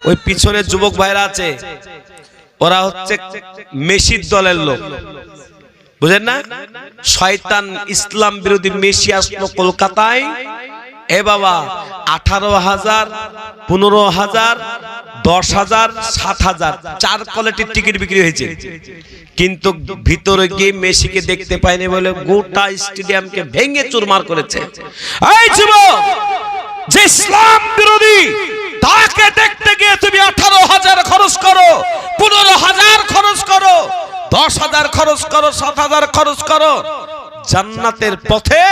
ওই পিছনে যুবক ভাইরা আছে, ওরা হচ্ছে মেসির দলের লোক, বুঝেন না? শয়তান ইসলাম বিরোধী মেসি আসলো কলকাতায়। এ বাবা 18,000, 15,000, 10,000, 7,000 চার কোয়ালিটির টিকিট বিক্রি হয়েছে, কিন্তু ভিতরে গিয়ে মেসিকে দেখতে পায়নি বলে গোটা স্টেডিয়ামকে ভেঙে চুরমার করেছে। এই যুবক, যে ইসলাম বিরোধী তাকে দেখতে গিয়ে তুমি 18,000 খরচ করো, 15,000 খরচ করো, 10,000 খরচ করো, 7,000 খরচ করো, জান্নাতের পথে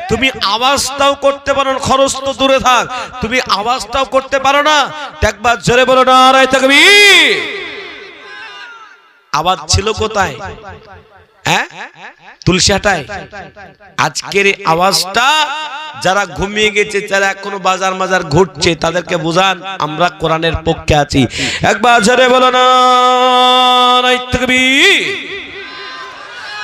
তুমি আওয়াজটাও করতে পারো না, খরচ তো দূরে থাক, তুমি আওয়াজটাও করতে পারো না। একবার জোরে বলো নারায়ে তাকবীর। আওয়াজ ছিল কোথায়? হ্যাঁ, তুলসীহাটায়। আজকের আওয়াজটা যারা ঘুমিয়ে গেছে, যারা এখনো বাজার মাজার ঘুরছে, তাদেরকে বুঝান আমরা কোরআনের পক্ষে আছি। একবার জোরে বলো নারায়ে তাকবীর।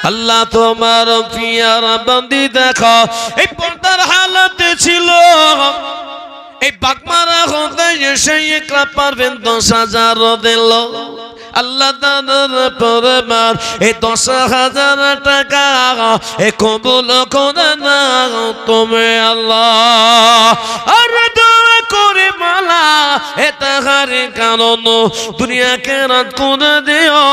আল্লাহ তোমার পিয়ার বান্দি দেখো, এই পর্দার হালাতে ছিল, এই বাগমারা হতে এসে একলা পারবেন 10,000 দিল। আল্লাহ তাআলার পরমার এই 10,000 টাকা এ কবুল করে নাও তুমি আল্লাহ। আর দোয়া করে মালা এ তাহার কারণ দুনিয়াকে রাত করে দিও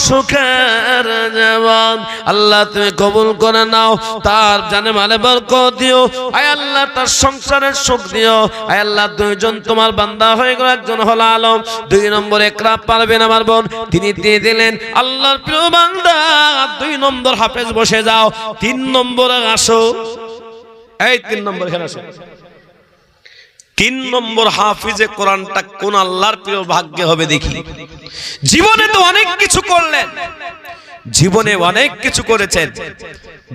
সুখের জীবন। আল্লাহ তুমি কবুল করে নাও, তার জানে মালে বরকত দিও। আয় আল্লাহ তার সংসারের সুখ দিও। আয় আল্লাহ দুইজন তোমার বান্দা হয়ে গেল, একজন হলো আলম, 2 নম্বর একরাম পারবেন আমার বোন, তিনি দিয়ে দিলেন আল্লাহর প্রিয় বান্দা। 2 নম্বর হাফেজ বসে যাও, 3 নম্বরে আসো। এই 3 নম্বর এখানে আসো। 3 নম্বর হাফিজে কোরআনটা কোন আল্লাহর প্রিয় ভাগ্যে হবে দেখি। জীবনে তো অনেক কিছু করলেন, জীবনে অনেক কিছু করেছেন,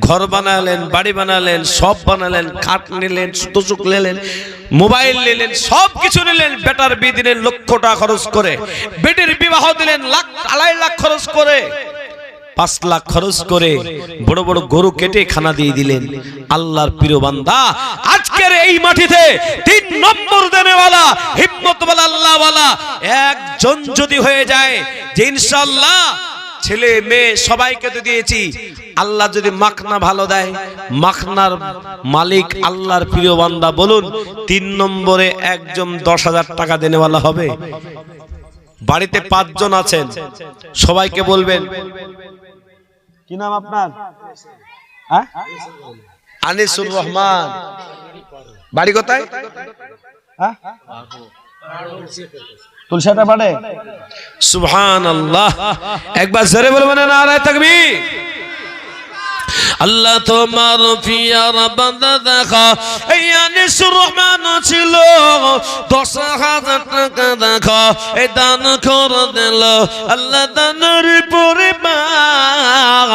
ঘর বানালেন, বাড়ি বানালেন, সব বানালেন, খাট নিলেন, সুতোচুক নিলেন, মোবাইল নিলেন, সব কিছু নিলেন, বেটার বিয়ে দিলেন লক্ষ টাকা খরচ করে, বেটির বিবাহ দিলেন লাখ 2.5 লাখ খরচ করে, 5 লাখ খরচ করে, বড় বড় গরু কেটে খানা দিয়ে দিলেন। আল্লাহর প্রিয় বান্দা, আজকের এই মাটিতে 3 নম্বর দেনেওয়ালা, হিম্মতওয়ালা, আল্লাহওয়ালা একজন যদি হয়ে যায়, যে ইনশাআল্লাহ ছেলে মেয়ে সবাইকে তো দিয়েছি, আল্লাহ যদি মাখনা ভালো দেয়, মাখনার মালিক আল্লাহর প্রিয় বান্দা, বলুন 3 নম্বরে একজন 10,000 টাকা দেনেওয়ালা হবে। বাড়িতে 5 জন আছেন, সবাইকে বলবেন কি নাম আপনার? হ্যাঁ, আনিসুর রহমান। বাড়ি কোথায়? হ্যাঁ, তুলসাটা পাড়ে। সুবহানাল্লাহ, একবার জোরে বলবেন নারায়ে তাকবীর। আল্লাহ তোমার পিয়ার বান্দা দেখো, এই আনিসুর রহমান ছিল, 10,000 টাকা দেখো এই দান করে দিল। আল্লাহ দানের পরিমাণ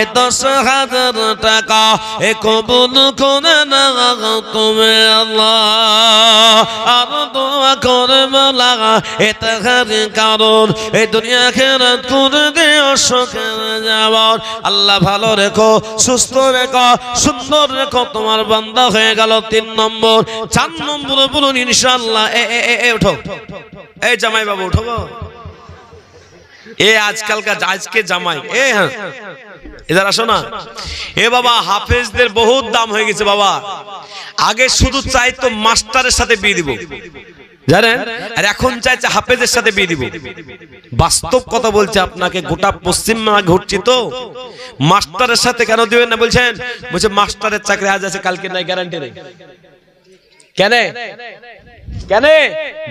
এই 10,000 টাকা এ কবুল করে নাও তুমি আল্লাহ। আর দোয়া করে বলা এ তাহার কারণ এই দুনিয়া খেরাত করে দিও সুখের জীবন। আল্লাহ ভালো রেখো, সুস্থ রেখো, সুন্দর রেখো, তোমার বান্দা হয়ে গেল 3 নম্বর। 4 নম্বরে বলুন ইনশাআল্লাহ। ওঠো, এই জামাই বাবু উঠো গো। আজকালকার আজকে জামাই, হ্যাঁ এদের আসো না। বাবা, হাফেজদের বহুত দাম হয়ে গেছে বাবা। আগে শুধু চাইতো মাস্টারের সাথে বিয়ে দিব, জানেন, আর এখন চাইছে হাফেজের সাথে বিয়ে দিব। বাস্তব কথা বলছে আপনাকে, গোটা পশ্চিমবঙ্গে ঘুরছি তো। মাস্টারের সাথে কেন দিবেন না বলছেন? বলছে মাস্টারের চাকরি আজ আছে কালকে নাই, গ্যারান্টি নেই। কেন কেন?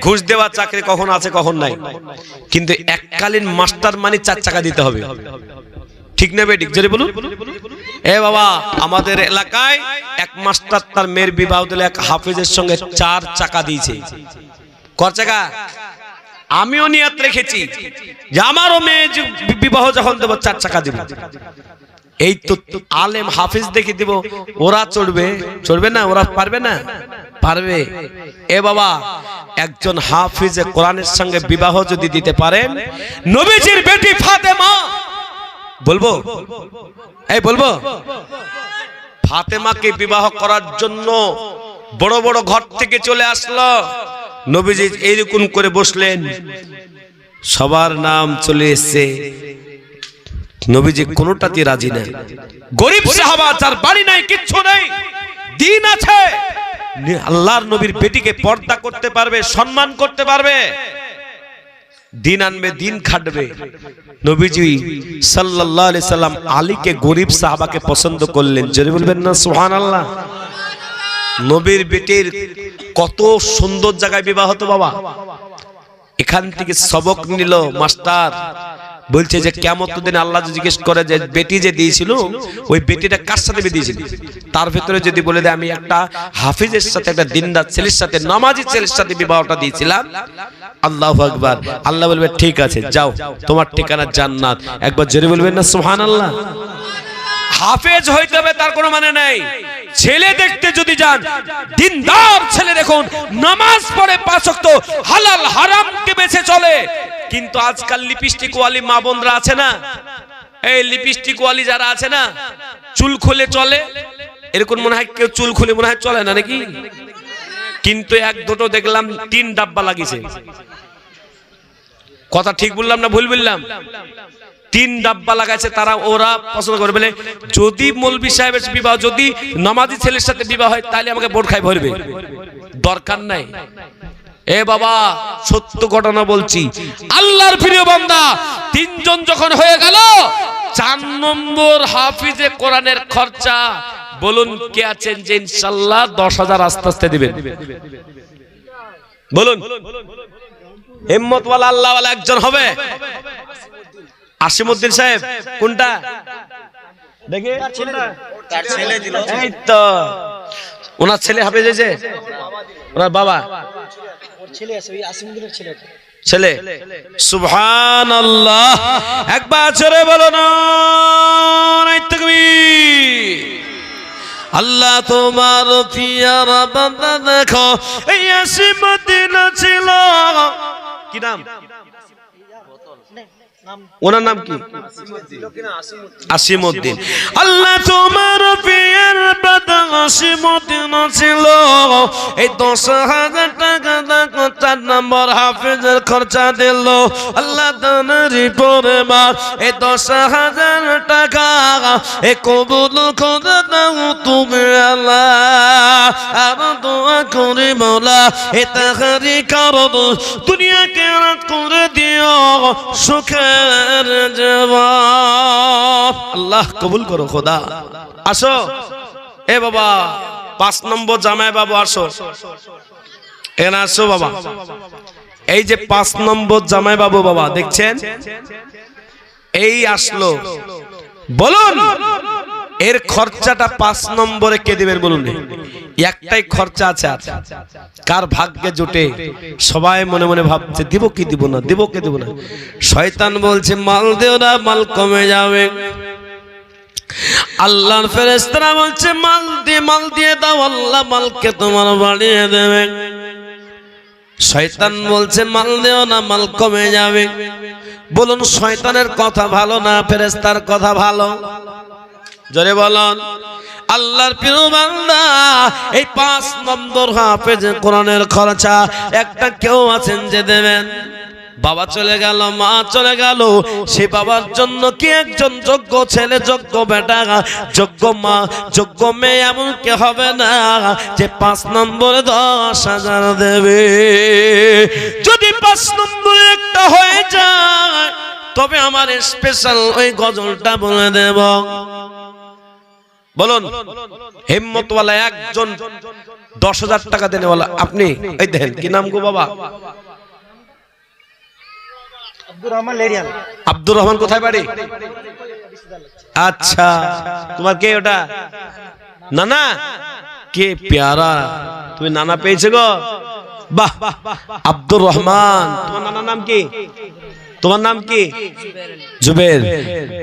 ঘুষ দেওয়া চাকরি কখন আছে কখন নাই, কিন্তু এককালীন মাস্টার মানে 4 চাকা দিতে হবে, ঠিক না বেঠিক? জোরে বলুন। বাবা, আমাদের এলাকায় এক মাস্টার তার মেয়ের বিবাহ দিলে এক হাফেজের সঙ্গে 4 চাকা দিয়েছে। কত চাকা? আমিও নিয়ত রেখেছি যে আমারও মেয়ে বিবাহ যখন দেব 4 চাকা দিব। এই তো আলেম হাফেজ দেখে দিব, ওরা চড়বে, চড়বে না? ওরা পারবে না? পারবে। বাবা, একজন হাফেজে কোরআনের সঙ্গে বিবাহ যদি দিতে পারেন, নবীজির বেটি ফাতেমা, বলবো বলবো, ফাতেমাকে বিবাহ করার জন্য বড় বড় ঘর থেকে চলে আসলো, নবীজি এইরকম করে বসলেন, সবার নাম চলে এসছে, নবীজি কোনোটাতে রাজি না। গরিব সাহাবা, যার বাড়ি নাই, কিচ্ছু নাই, দিন আছে, আল্লাহর নবীর বেটিকে পর্দা করতে পারবে, সম্মান করতে পারবে, দিন আনবে, দিন খাটবে। নবীজি সাল্লাল্লাহু আলাইহি সাল্লাম আলীকে, গরিব সাহাবাকে পছন্দ করলেন। জোরে বলবেন না সুবহানাল্লাহ। নবীর বেটির কত সুন্দর জায়গায় বিবাহ হতো বাবা। এখান থেকে সবক নিল মাস্টার, বলছে যে কিয়ামতের দিন আল্লাহ জিজ্ঞেস করে যে বেটি যে দিয়েছিল ওই বেটিটা কার সাথে দিয়েছিল, তার ভিতরে যদি বলে দেয় আমি একটা হাফিজের সাথে, একটা দিনদার ছেলের সাথে, নামাজি ছেলের সাথে বিবাহটা দিয়েছিলাম, আল্লাহু আকবার, আল্লাহ বলবে ঠিক আছে যাও, তোমার ঠিকানা জান্নাত। একবার জোরে বলবেন না সুবহানাল্লাহ। হাফেজ হইতে হবে তার কোনো মানে নাই, ছেলে দেখতে যদি যান, দিনদার ছেলে দেখুন, নামাজ পড়ে 5 ওয়াক্ত, হালাল হারামকে বেছে চলে। কিন্তু আজকাল লিপস্টিক ওয়ালি মা বোনরা আছে না, এই লিপস্টিক ওয়ালি যারা আছে না, চুল খুলে চলে, এরকম মনে হয় কেউ চুল খুলে মনে হয় চলে না নাকি? কিন্তু এক দুটো দেখলাম 3 ডাব্বা লাগিয়েছে। কথা ঠিক বললাম না ভুল বললাম? 3 ডাব্বা লাগাইছে তারা, ওরা পছন্দ করে বলে যদি মৌলভী সাহেবের বিবাহ, যদি নামাজি ছেলের সাথে বিবাহ হয় তাহলে আমাকে বোট খাই ভরবে, দরকার নাই। এ বাবা সত্য ঘটনা বলছি, আল্লাহর প্রিয় বান্দা 3 জন যখন হয়ে গেল, 4 নম্বর হাফিজে কোরআনের খরচা বলুন কে আছেন যে ইনশাআল্লাহ 10,000 আস্তে আস্তে দিবেন? বলুন, হিম্মতওয়ালা আল্লাহওয়ালা একজন হবে? আসিমউদ্দিন সাহেব কোনটা দেখে? তার ছেলে দিল, এই তো ওনার ছেলে হাফেজ হয়েছে, ওনার বাবা ওর ছেলে আছে, ওই আসিমউদ্দিনের ছেলে। সুবহানাল্লাহ, একবার জোরে বলো না তাকবীর। আল্লাহ তোমার পিয়ার বান্দা দেখো, এই আসিমউদ্দিন ছিল, কি নাম ওনার নাম কি? আসিমউদ্দিন। আল্লাহ তোমার পিয়ার বান্দা আসিমউদ্দিন ছিল, এই 10,000 টাকা দেখো 4 নম্বর হাফেজের খরচা দিল। আল্লাহ দানারি পরে মা, এই 10,000 টাকা এ কবুল করে দাও তুমি আল্লাহ, আর দোয়া করি মওলা এ তাহারি কারণ দুনিয়াকে রাত করে দিও সুখের জবাব। আল্লাহ কবুল করো খোদা। আসো এ বাবা, 5 নম্বর জামাই বাবু আসো, এখানে আসো বাবা। এই যে 5 নম্বর জামাই বাবু বাবা দেখছেন, এই আসলো, বলুন এর খরচাটা 5 নম্বরে কে দিবেন বলুন? একটাই খরচা আছে, কার ভাগ্যে জুটে? সবাই মনে মনে ভাবছে দিব কি দিব না, দিব কি দিব না। শয়তান বলছে মাল দেও না, মাল কমে যাবে। আল্লাহর ফেরেশতারা বলছে মাল দিয়ে দাও, আল্লাহ মালকে তোমার বাড়িয়ে দেবে। শয়তান বলছে মাল দেও না, মাল কমে যাবে। বলুন শয়তানের কথা ভালো না ফেরেশতার কথা ভালো? জোরে বলুন। আল্লাহর প্রিয় বান্দা, এই 5 নম্বর হাফেজ কোরআনের খরচা একটা কেউ আছেন যে দেবেন? বাবা চলে গেল, মা চলে গেল, সে বাবার জন্য কি একজন যোগ্য ছেলে, যোগ্য বেটা, যোগ্য মা, যোগ্য মেয়ে এমন কে হবে না যে 5 নম্বরে 10,000 দেবে? যদি 5 নম্বরে একটা হয়ে যায় তবে আমার স্পেশাল ওই গজলটা বলে দেব। বলুন হিম্মতওয়ালা একজন 10,000 টাকা দেনেওয়ালা আপনি, এই দেখেন কি নাম গো বাবা? আব্দুর রহমান। কোথায় বাড়ি? আচ্ছা, তোমার কে ওটা? নানা? কে প্যারা, তুমি নানা পেয়েছো গো, বাহ। আব্দুর রহমান, তোমার নানার নাম কি? তোমার নাম কি? জুবের।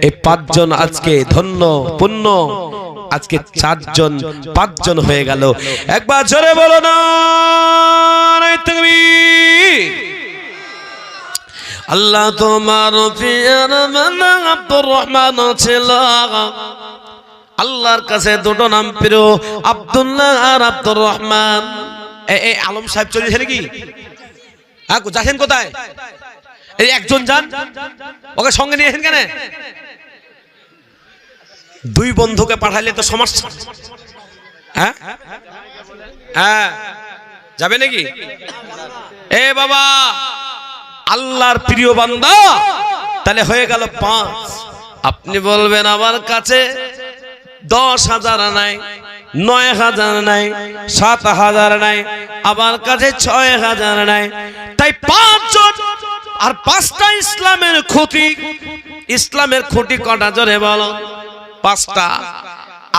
এই 5 জন আজকে ধন্য পুণ্য, আজকে 4 জন 5 জন হয়ে গেল। একবার জোরে বলো না তাকবীর। আল্লাহ তোমার প্রিয় বান্দা আব্দুর রহমান ছিল, আল্লাহর কাছে 2টো নাম প্রিয়, আব্দুল্লাহ আর আব্দুর রহমান। এই আলম সাহেব চলেছে নাকি? হ্যাঁ, যাচ্ছেন কোথায়? এই একজন যান, ওকে সঙ্গে নিয়েছেন কেন? দুই বন্ধুকে পাঠাইলে তো সমস্যা। হ্যাঁ হ্যাঁ, যাবে নাকি? এ বাবা, আল্লাহর প্রিয় বান্দা, তাহলে হয়ে গেল 5। আপনি বলবেন আমার কাছে 10,000 নাই, 9,000 নাই, 7,000 নাই, আমার কাছে 6,000 নাই। তাই 5 জন আর 5টা ইসলামের খুঁটি। ইসলামের খুঁটি কটা জোরে বলো? 5টা।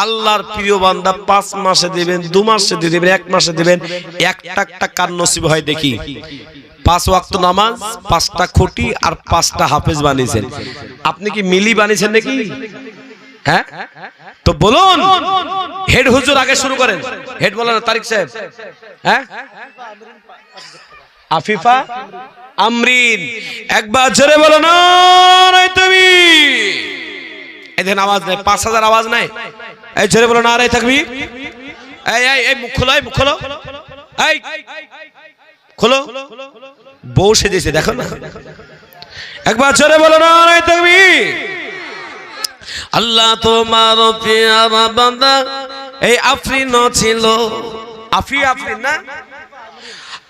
আল্লাহর প্রিয় বান্দা 5 মাসে দিবেন, 2 মাসে দিবেন, 1 মাসে দিবেন, একটা কার নসিব হয় দেখি। 5 ওয়াক্ত নামাজ, 5টা খুঁটি আর 5টা হাফেজ বানিয়েছেন। আপনি কি মিলি বানিয়েছেন নাকি? হ্যাঁ, তো বলুন হেড হুজুর আগে শুরু করেন। হেড বলেন তারিক সাহেব। হ্যাঁ, আফিফা আমরিন, একবার জোরে বলো না রে তুমি। এদের আওয়াজ নাই, 5,000 আওয়াজ নাই। এই জোরে বলো না রে থাকবি। এই এই এই মুখ খোলো, মুখ খোলো, এই খোলো। বউ সেজেছে দেখো না। একবার জোরে বলো না রে থাকবি। আল্লাহ তোমার পেয়ারা বান্দা এই আফরিন ছিল, আফরিন না,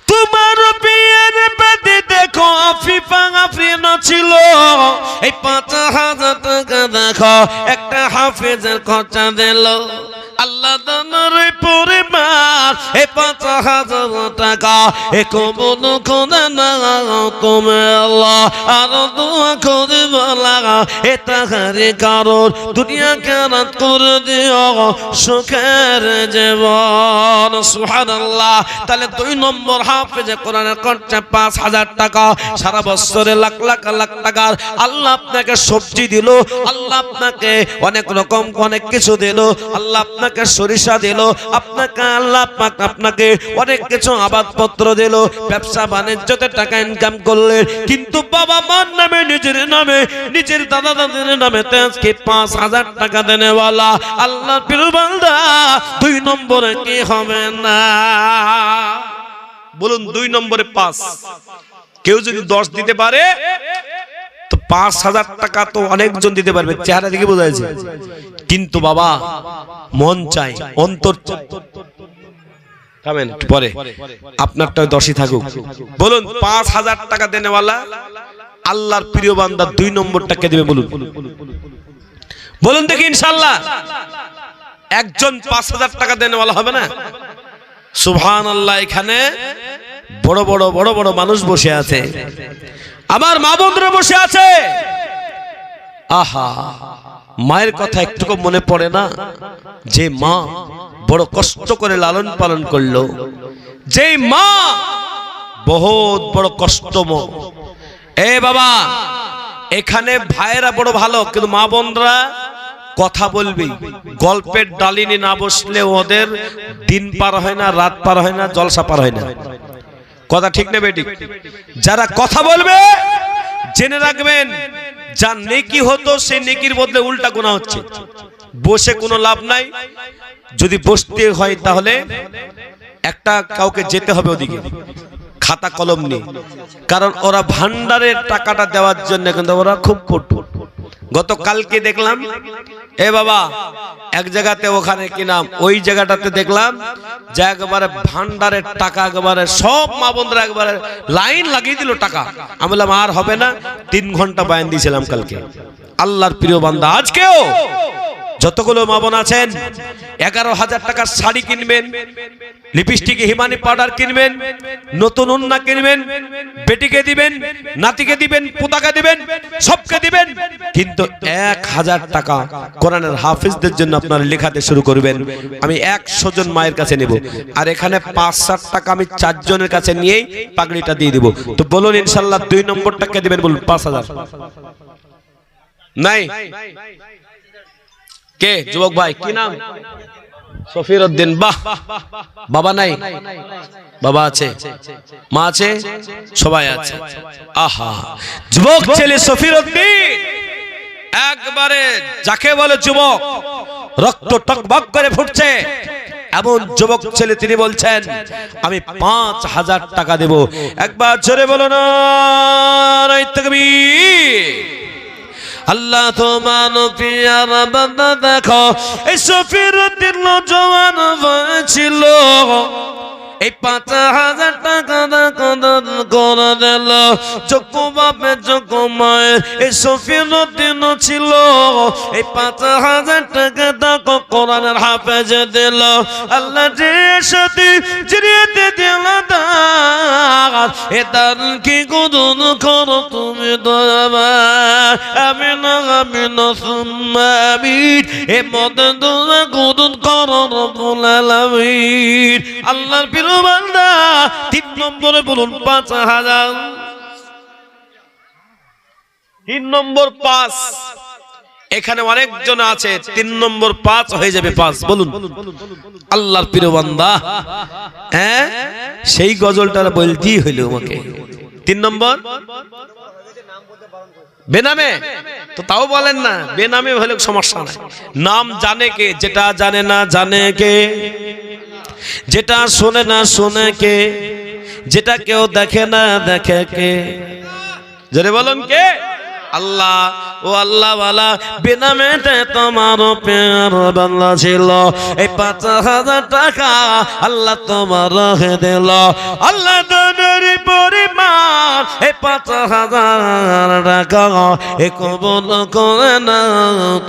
তোমার পিয়ার বাদে দেখো আফিফা আফরিন ছিল। এই 5,000 টাকা দেখো একটা হাফেজের খরচা দিল। আল্লাহ দানের পরিবার এই 5,000 টাকা এ কবুল করে না তুমি আল্লাহ। আর দোয়া করে বলা এ তাহারি কারণ দুনিয়া কেরাত করে দিও সুখের জীবন। সুবহানাল্লাহ। তাহলে 2 নম্বর হাফেজে কোরআনের খরচা 5,000 টাকা। সারা বছরে লাখ লাখ লাখ টাকার আল্লাহ আপনাকে সবজি দিল, আল্লাহ আপনাকে অনেক রকম অনেক কিছু দিল, আল্লাহ আপনাকে সরিষা দিল, আপনাকে আল্লাহ পাক আপনাকে অনেক কিছু আবাদপত্র দিল, ব্যবসা বাণিজ্যতে টাকা ইনকাম করলেন, কিন্তু বাবা মার নামে নিজের নামে নিজের দাদা দাদির নামে আজকে 5,000 টাকা দেনেওয়ালা আল্লাহ প্রিয় বান্দা 2 নম্বরে কি হবে না? বলুন 2 নম্বরে 5। কেউ যদি 10 দিতে পারে তো 5,000 টাকা তো অনেকজন দিতে পারবে, চেহারা দেখে বোঝা যাচ্ছে। কিন্তু বাবা মন চাই, অন্তর চাই। থামেন পরে, আপনারটা 10ই থাকুক। বলুন 5,000 টাকা দেনেওয়ালা আল্লাহর প্রিয় বান্দা 2 নম্বরটাকে দিবে। বলুন বলুন দেখি ইনশাআল্লাহ একজন 5,000 টাকা দেনেওয়ালা হবে না? সুবহানাল্লাহ। এখানে বড় বড় বড় বড় মানুষ বসে আছে, আমার মা বোনরা বসে আছে। আহা, মায়ের কথা একটুকু মনে পড়ে না? যে মা বড় কষ্ট করে লালন পালন করলো, যে মা বহুত বড় কষ্টময়। এ বাবা, এখানে ভাইয়েরা বড় ভালো, কিন্তু মা বোনরা কথা বলবি। গল্পের ডালিনি না বসলে ওদের দিন পার হয় না, রাত পার হয় না, জলসা পার হয় না। কথা ঠিক না বেটি? যারা কথা বলবে জেনে রাখবেন, যা নেকি হতো সেই নেকির বদলে উল্টা গুনাহ হচ্ছে। বসে কোনো লাভ নাই। যদি বসতে হয় তাহলে একটা কাউকে যেতে হবে ওদিকে, খাতা কলম নিয়ে, কারণ ওরা ভান্ডারের টাকাটা দেওয়ার জন্য কিন্তু ওরা খুব কঠোর। গতকালকে দেখলাম এ বাবা এক জায়গাতে, ওখানে কি নাম, ওই জায়গাটাতে দেখলাম যে একবারে ভান্ডারের টাকা একবারে সব মা বোনরা একবারে লাইন লাগিয়ে দিল টাকা। আমি বললাম আর হবে না, 3 ঘন্টা বয়ান দিয়েছিলাম কালকে। আল্লাহর প্রিয় বান্দা, আজকেও যতগুলো মা বোন আছেন 11,000 টাকার শাড়ি কিনবেন, লিপস্টিক হিমানি পাউডার কিনবেন, নতুন ওন্না কিনবেন, বেটিকে দিবেন, নাতিকে দিবেন, পোতাকে দিবেন, সবকে দিবেন, কিন্তু 1,000 টাকা কোরআনের হাফেজদের জন্য আপনারা লেখাতে শুরু করবেন। আমি 100 জন মায়ের কাছে নেব, আর এখানে 5-7 টাকা আমি 4 জনের কাছে নিয়েই পাগড়িটা দিয়ে দিব। তো বলুন ইনশাআল্লাহ 2 নম্বরটাকে দিবেন। বলুন 5,000 নাই? কে যুবক ভাই, কি নাম? সফির উদ্দিন। বাহ, বাবা নাই? বাবা আছে, মা আছে, সবাই আছে। আহা, যুবক ছেলে সফির উদ্দিন একবারে যাকে বলে যুবক, রক্ত টকবক করে ফুটছে, এমন যুবক ছেলে তিনি বলছেন আমি 5000 টাকা দেব। একবার জোরে বলো না নারায়ে তাকবীর। আল্লাহ তোমার পিয়ার বান্দা দেখো এই সফিরুদ্দিন নওজোয়ান ছিল, এই 5000 টাকা দান করে দিল। যোগ্য বাপে যোগ্য মায়ের এই সফিরুদ্দিন ছিল, এই 5000 টাকা দান কোরআনের হাফেজ দিল। আল্লাহ যে সাথে জিরিতে দিল দান, এ দান কি গুণ করো তুমি দয়াবান। আমিন আমিন সুম্মা আমিন। এ মত দোয়া গুণ করো রব্বুল আলামিন। আল্লাহর প্রিয় বান্দা 3 নম্বরে বলুন 5000। 3 নম্বর 5। এখানে অনেকজন আছে 3 নম্বর 5 হয়ে যাবে 5 বলুন। আল্লাহর প্রিয় বান্দা হ্যাঁ সেই গজলটা বলতেই হইল আমাকে। 3 নম্বর বেনামে তো তাও বলেন না, বেনামে হলে সমস্যা নাই। নাম জানে কে? যেটা জানে না জানে কে? যেটা শোনে না শোনে কে? যেটা কেউ দেখে না দেখে কে? জোরে বলুন কে? আল্লাহ। ও আল্লাহ ওয়ালা বেনামেতে তোমার প্যার বান্দা ছিল, এই 5000 টাকা আল্লাহ তোমার রেখে দিল। আল্লাহ দানের পরিমাণ এই 5000 টাকা এ কবুল করে না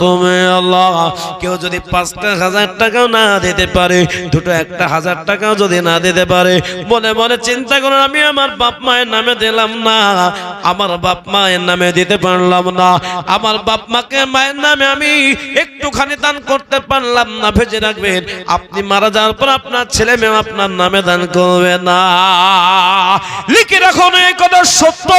তুমি আল্লাহ। কেউ যদি 5000 টাকাও না দিতে পারে, দুটো 1000 টাকাও যদি না দিতে পারে, মনে মনে চিন্তা করেন আমি আমার বাপ মায়ের নামে দিলাম না, আমার বাপ মায়ের নামে দিতে পারলাম না, আমার বাপ মাকে মায়ের নামে আমি একটুখানি দান করতে পারলাম না, ভেজে রাখবেন আপনি মারা যাওয়ার পর আপনার ছেলে মেয়ে আপনার নামে দান করবে না। লিখে রাখুন এই কথা সত্য।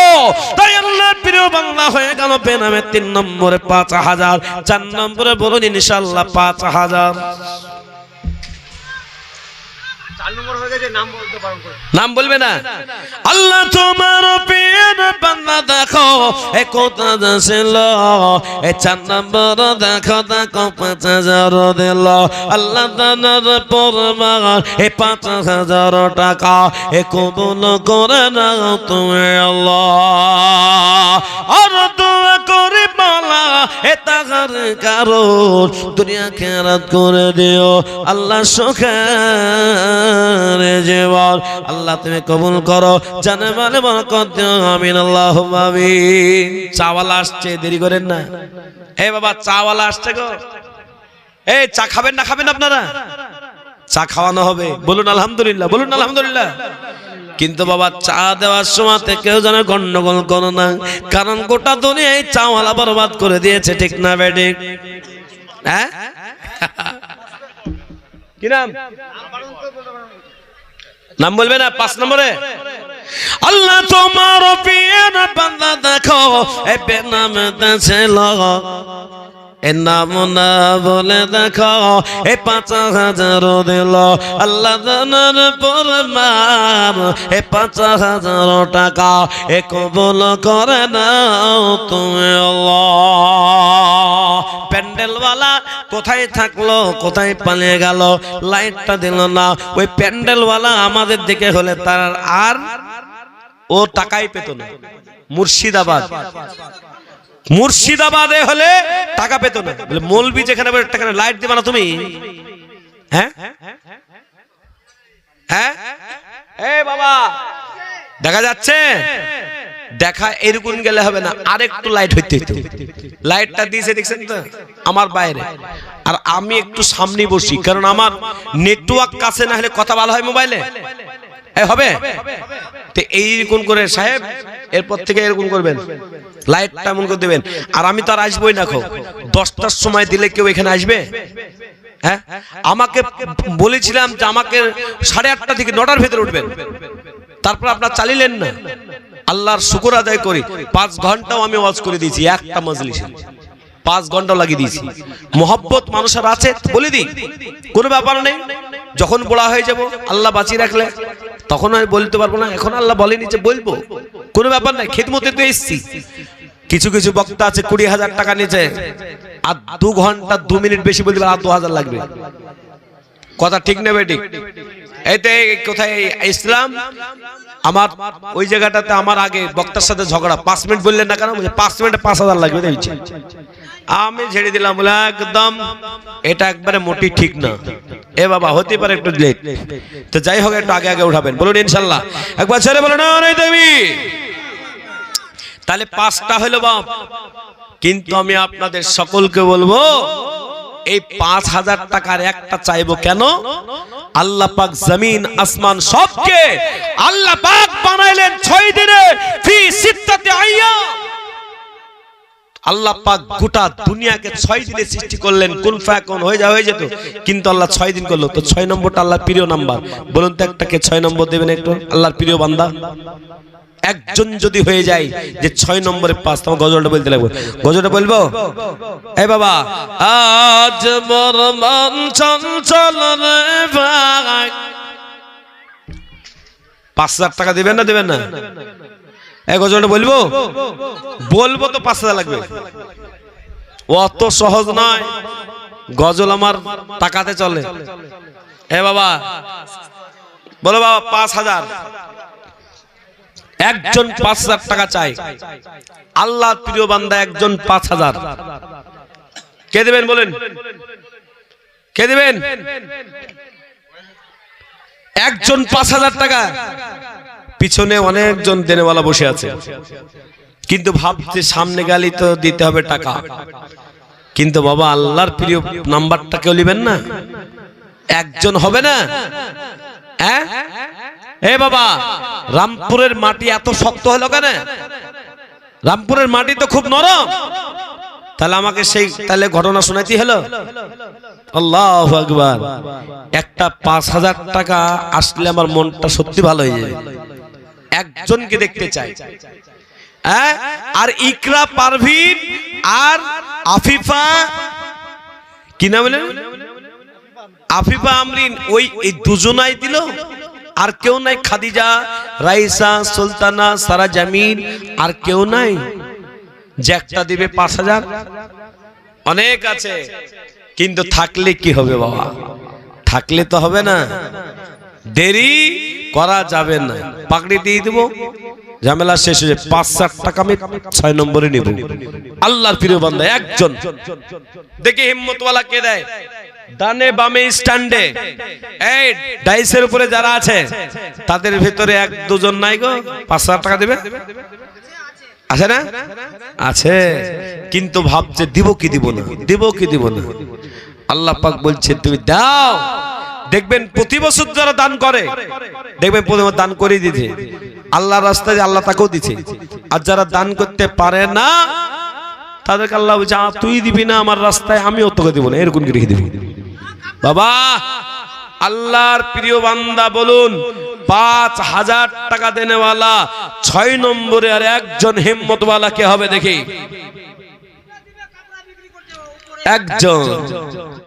তাই আল্লাহর প্রিয় বাংলা হয়ে গেল বেনামে 3 নম্বরে 5000। 4 নম্বরে বলুন ইনশাআল্লাহ 5000। 4 নম্বর হয়ে গেছে, নাম বলতে পারেন, নাম বলবে না। আল্লাহ তোমার প্রিয় বান্দা দেখো এ কথা ছিল, এই 4 নম্বর দেখো দেখো 5000 দিল। আল্লাহ দানের পরমাণ এই 5000 টাকা এ কবুল করে নাও তুমি আল্লাহ। আর দোয়া করে বলা এ তাহার কারণ দুনিয়া খেরাত করে দিও আল্লাহ সুখের জীবন আল্লাহ তুমি কবুল করো, জানে মানে বরকত দিও, আমিন আল্লাহুম্মা আমিন। চাওয়ালা আসছে, দেরি করেন না। এই বাবা চাওয়ালা আসছে গো, এই চা খাবেন না খাবেন আপনারা? চা খাওয়ানো হবে, বলুন আলহামদুলিল্লাহ, বলুন আলহামদুলিল্লাহ। কিন্তু বাবা চা দেওয়ার সময় কেউ যেন গন্ডগোল করো না, কারণ গোটা দুনিয়ায় চাওয়ালা বরবাদ করে দিয়েছে, ঠিক না বেঠিক? হ্যাঁ কি নাম? নাম বলবে না? 5 নম্বরে আল্লাহ তোমার প্রিয় বান্দা দেখো এ বেনামে ছিল, এ নাম না বলে দেখো এ 5000 দিল। আল্লাহ দানের পরমাণ এ 5000 টাকা এ কবুল করে নাও তুমি আল্লাহ। প্যান্ডেলওয়ালা কোথায় থাকলো, কোথায় পালিয়ে গেল? লাইটটা দিল না। ওই প্যান্ডেলওয়ালা আমাদের দিকে হলে তার আর ও টাকাই পেত না। মুর্শিদাবাদ, মুর্শিদাবাদে হলে টাকা পেত না। বলে মৌলবি যেখানে লাইট দিবা না তুমি? হ্যাঁ হ্যাঁ এই বাবা দেখা যাচ্ছে, দেখা এরকম গেলে হবে না, আরেকটু লাইট হইতে হইতো। লাইটটা দিয়েছে দেখছেন তো আমার বাইরে, আর আমি একটু সামনে বসি, কারণ আমার নেটওয়ার্ক কাছে না হলে কথা ভালো হয় মোবাইলে হবে। তো এইরকম করে সাহেব এরপর থেকে এরকম করবেন, লাইটটা এমন করে দেবেন। আর আমি তো আর আসবোই না, 10টার সময় দিলে কেউ এখানে আসবে? হ্যাঁ আমাকে বলেছিলাম যে আমাকে 8:30 থেকে 9টার ভেতরে উঠবেন, তারপর আপনারা চালিলেন না। আল্লাহর শুকর আদায় করি 5 ঘন্টাও আমি ওয়াজ করে দিয়েছি, একটা মজলিসে 5 ঘন্টা লাগিয়ে দিয়েছি। মোহব্বত মানুষের আছে বলে দিই, কোনো ব্যাপার নেই। যখন বড়া হয়ে যাব আল্লাহ বাঁচিয়ে রাখলে তখন আমি বলতে পারবো না, এখন আল্লাহ বলেনি যে বলবো, কোনো ব্যাপার নাই। খেদমতে তো এসছি। কিছু কিছু বক্তা আছে 20,000 টাকা নিচে, আর 2 ঘন্টা 2 মিনিট বেশি বলতে পারে, আর 2000 লাগবে। কথা ঠিক নেবে ঠিক এতে কোথায় ইসলাম আমার ওই জায়গাটাতে আমার আগে বক্তার সাথে ঝগড়া 5 মিনিট বললেন না কেন 5 মিনিটে 5000 লাগবে দিয়েছি আমি ছেড়ে দিলাম বলে একদম এটা একবারে মোটি ঠিক না এ বাবা হতে পারে একটু লেট তো যাই হোক একটু আগে আগে উঠাবেন বলুন ইনশাআল্লাহ একবার ছেড়ে বলো না নাই দেবী তাহলে 5টা হলো বাপ কিন্তু আমি আপনাদের সকলকে বলবো এই 5000 টাকার একটা চাইবো কেন আল্লাহ পাক জমিন আসমান সবকে আল্লাহ পাক বানাইলেন 6 দিনে ফি সিত্তাতি আইয়াম আল্লাহ পাক গোটা দুনিয়াকে 6 দিনে সৃষ্টি করলেন কুন ফায়াকুন হয়ে যেত কিন্তু আল্লাহ 6 দিন করলো তো 6 নম্বরটা আল্লাহর প্রিয় নাম্বার বলুন তো একটাকে 6 নম্বর দিবেন একটু আল্লাহর প্রিয় বান্দা একজন যদি হয়ে যায় যে 6 নম্বরে 5 তোমার গজলটা বলতে লাগবে গজলটা বলবো এই বাবা আজ মোর মন চঞ্চল রে ভাই 5000 টাকা দিবেন না এই গজলটা বলবো তো 5000 লাগবে অত সহজ নয় গজল আমার টাকাতে চলে এ বাবা বলো বাবা 5000 একজন 5000 টাকা চাই আল্লাহর প্রিয় বান্দা একজন 5000 কে দিবেন বলেন কে দিবেন একজন 5000 টাকা পিছনে অনেকজন দেনেওয়ালা বসে আছে কিন্তু ভাবছে সামনে গেলেই তো দিতে হবে টাকা কিন্তু বাবা আল্লাহর প্রিয় নাম্বারটা কেউ নেবেন না একজন হবে না হ্যাঁ এ বাবা রামপুরের মাটি এত শক্ত হলো কেন রামপুরের মাটি তো খুব নরম তাহলে আমাকে তাহলে ঘটনা শোনাইতে হলো আল্লাহু আকবার একটা 5000 টাকা আসলে আমার মনটা সত্যি ভালো হয়ে যায় একজনকে দেখতে চাই আর ইকরা পারভিন আর আফিফা কি নাম বলেন আফিফা আমরিন ওই দুজনাই দিল আর কেউ নাই খাদিজা রাইসা সুলতানা সারা জামিন আর কেউ নাই যে একটা দিবে 5000 অনেক আছে কিন্তু থাকলে কি হবে বাবা থাকলে তো হবে না দেরি করা যাবে না পাকড়ি দিয়ে দেব ঝামেলা শেষ হয়ে যাবে 5000 টাকা আমি 6 নম্বরে নিব আল্লাহর প্রিয় বান্দা একজন দেখি হিম্মতওয়ালা কে দেয় ডানে বামে স্ট্যান্ডে এই ডাইসের উপরে যারা আছে তাদের ভিতরে এক দুজন নাই গো 5000 টাকা দিবে আছে না আছে কিন্তু ভাবছে দিব কি দিব না আল্লাহ পাক বলছে তুমি দাও দেখবেন প্রতি বছর যারা দান করে দেখবেন প্রতি বছর দান করে দিতে আল্লাহর রাস্তায় আল্লাহ তাকেও দিচ্ছে আর যারা দান করতে পারে না তাদেরকে আল্লাহ বলছে তুই দিবি না আমার রাস্তায় আমিও তোকে দিব না এরকম কি রেখে দিবি বাবা আল্লাহর প্রিয় বান্দা বলুন 5000 টাকা দেনেওয়ালা 6 নম্বরে আর একজন হিম্মতওয়ালা কে হবে দেখি একজন